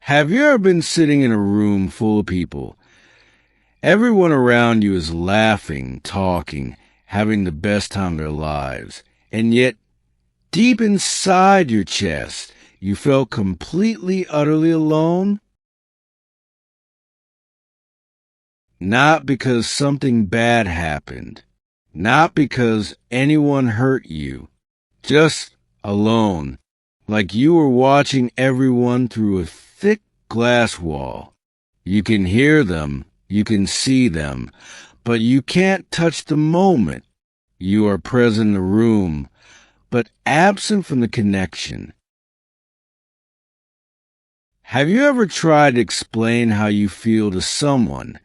Have you ever been sitting in a room full of people? Everyone around you is laughing, talking, having the best time of their lives. And yet, deep inside your chest, you felt completely, utterly alone? Not because something bad happened. Not because anyone hurt you. Just alone. Like you were watching everyone through a thick glass wall. You can hear them, you can see them, but you can't touch the moment. You are present in the room, but absent from the connection. Have you ever tried to explain how you feel to someone?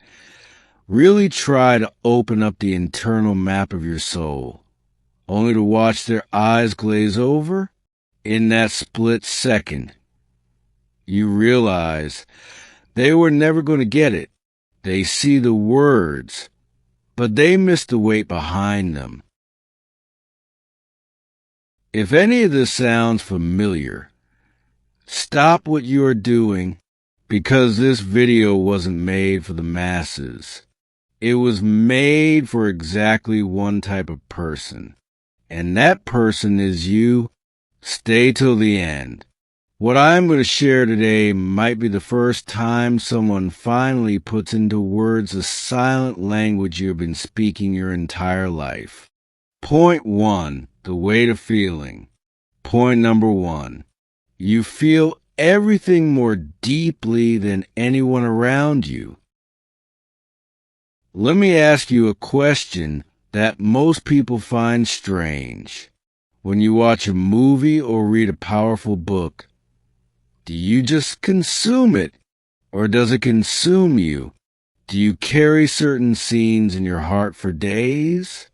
Really try to open up the internal map of your soul, only to watch their eyes glaze over? In that split second, you realize they were never going to get it. They see the words, but they miss the weight behind them. If any of this sounds familiar, stop what you are doing, because this video wasn't made for the masses. It was made for exactly one type of person, and that person is you. Stay till the end. What I'm going to share today might be the first time someone finally puts into words the silent language you've been speaking your entire life. Point 1, the weight of feeling. Point number 1, you feel everything more deeply than anyone around you. Let me ask you a question that most people find strange. When you watch a movie or read a powerful book, do you just consume it, or does it consume you? Do you carry certain scenes in your heart for days?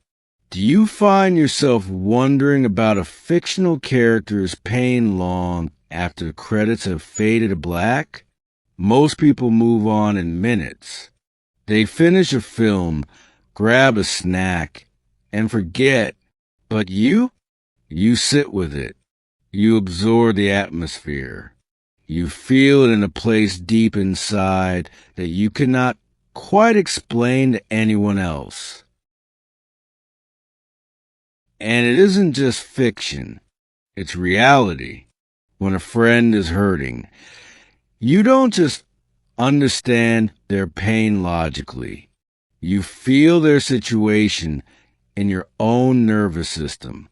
Do you find yourself wondering about a fictional character's pain long after the credits have faded to black? Most people move on in minutes. They finish a film, grab a snack, and forget. But you sit with it. You absorb the atmosphere. You feel it in a place deep inside that you cannot quite explain to anyone else. And it isn't just fiction. It's reality. When a friend is hurting, you don't just understand their pain logically. You feel their situation in your own nervous system.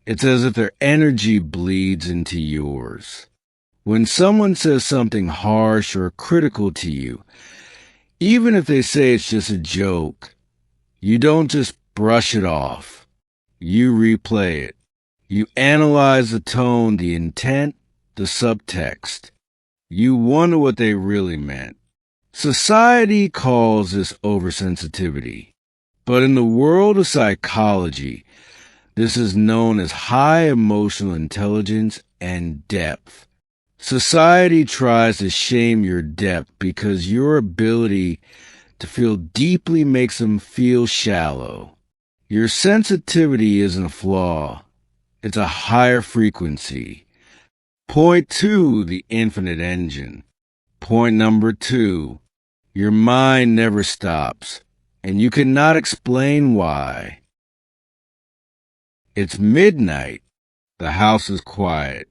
It's as if their energy bleeds into yours. When someone says something harsh or critical to you, even if they say it's just a joke, you don't just brush it off. You replay it. You analyze the tone, the intent, the subtext. You wonder what they really meant. Society calls this oversensitivity, but in the world of psychology, this is known as high emotional intelligence and depth. Society tries to shame your depth because your ability to feel deeply makes them feel shallow. Your sensitivity isn't a flaw. It's a higher frequency. Point 2, the infinite engine. Point number 2, your mind never stops, and you cannot explain why. It's midnight. The house is quiet.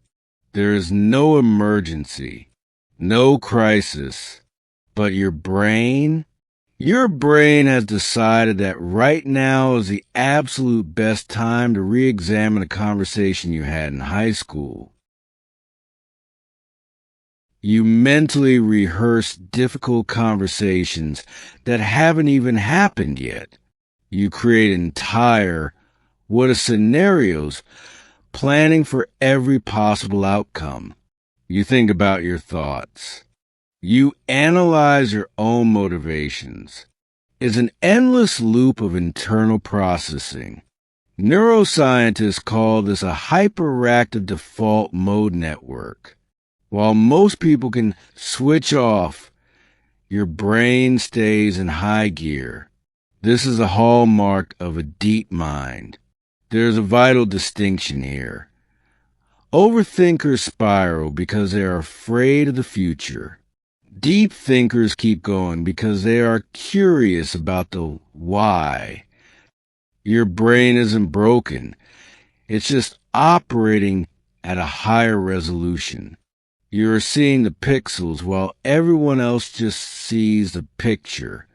There is no emergency, no crisis. But your brain has decided that right now is the absolute best time to re-examine a conversation you had in high school. You mentally rehearse difficult conversations that haven't even happened yet. You create entire what-if scenarios, planning for every possible outcome. You think about your thoughts. You analyze your own motivations. It's an endless loop of internal processing. Neuroscientists call this a hyperactive default mode network. While most people can switch off, your brain stays in high gear. This is a hallmark of a deep mind. There's a vital distinction here. Overthinkers spiral because they are afraid of the future. Deep thinkers keep going because they are curious about the why. Your brain isn't broken. It's just operating at a higher resolution. You're seeing the pixels while everyone else just sees the picture.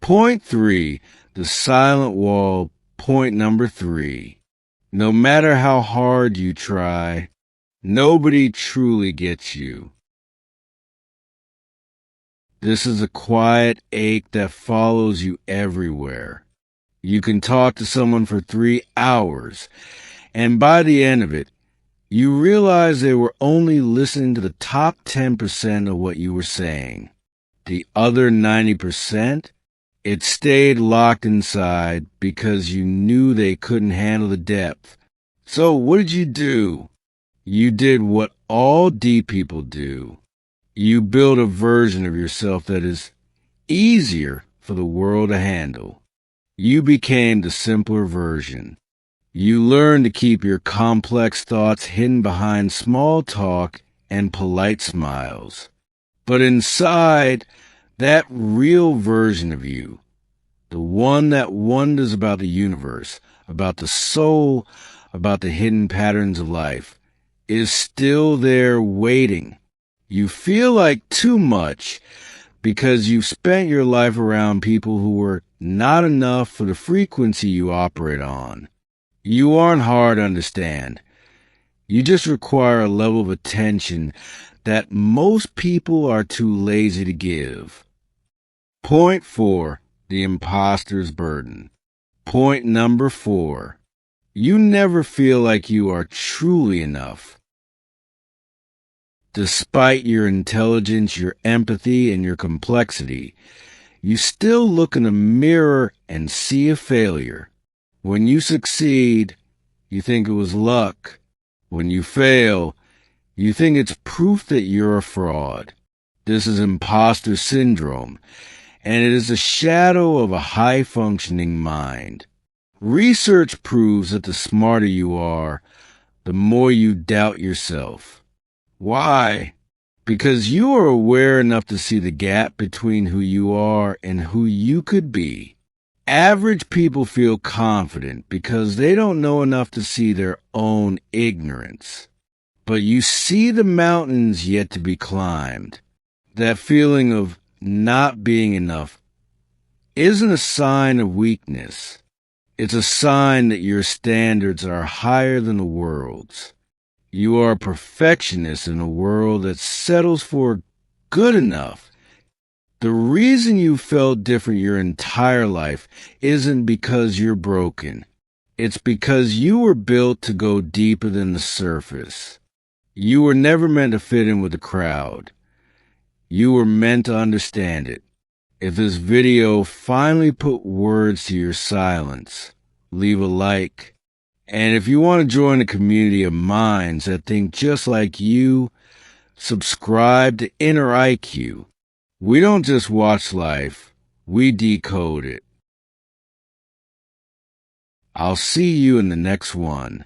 Point 3, the silent wall. Point number 3. No matter how hard you try, nobody truly gets you. This is a quiet ache that follows you everywhere. You can talk to someone for 3 hours, and by the end of it, you realize they were only listening to the top 10% of what you were saying. The other 90%, it stayed locked inside because you knew they couldn't handle the depth. So what did you do? You did what all deep people do. You build a version of yourself that is easier for the world to handle. You became the simpler version. You learned to keep your complex thoughts hidden behind small talk and polite smiles. But inside, that real version of you, the one that wonders about the universe, about the soul, about the hidden patterns of life, is still there waiting. You feel like too much because you've spent your life around people who were not enough for the frequency you operate on. You aren't hard to understand. You just require a level of attention that most people are too lazy to give. Point 4, the imposter's burden. Point number 4, you never feel like you are truly enough. Despite your intelligence, your empathy, and your complexity, you still look in the mirror and see a failure. When you succeed, you think it was luck. When you fail, you think it's proof that you're a fraud. This is imposter syndrome, and it is a shadow of a high-functioning mind. Research proves that the smarter you are, the more you doubt yourself. Why? Because you are aware enough to see the gap between who you are and who you could be. Average people feel confident because they don't know enough to see their own ignorance. But you see the mountains yet to be climbed. That feeling of not being enough isn't a sign of weakness. It's a sign that your standards are higher than the world's. You are a perfectionist in a world that settles for good enough. The reason you felt different your entire life isn't because you're broken. It's because you were built to go deeper than the surface. You were never meant to fit in with the crowd. You were meant to understand it. If this video finally put words to your silence, leave a like. And if you want to join a community of minds that think just like you, subscribe to InnerIQ. We don't just watch life, we decode it. I'll see you in the next one.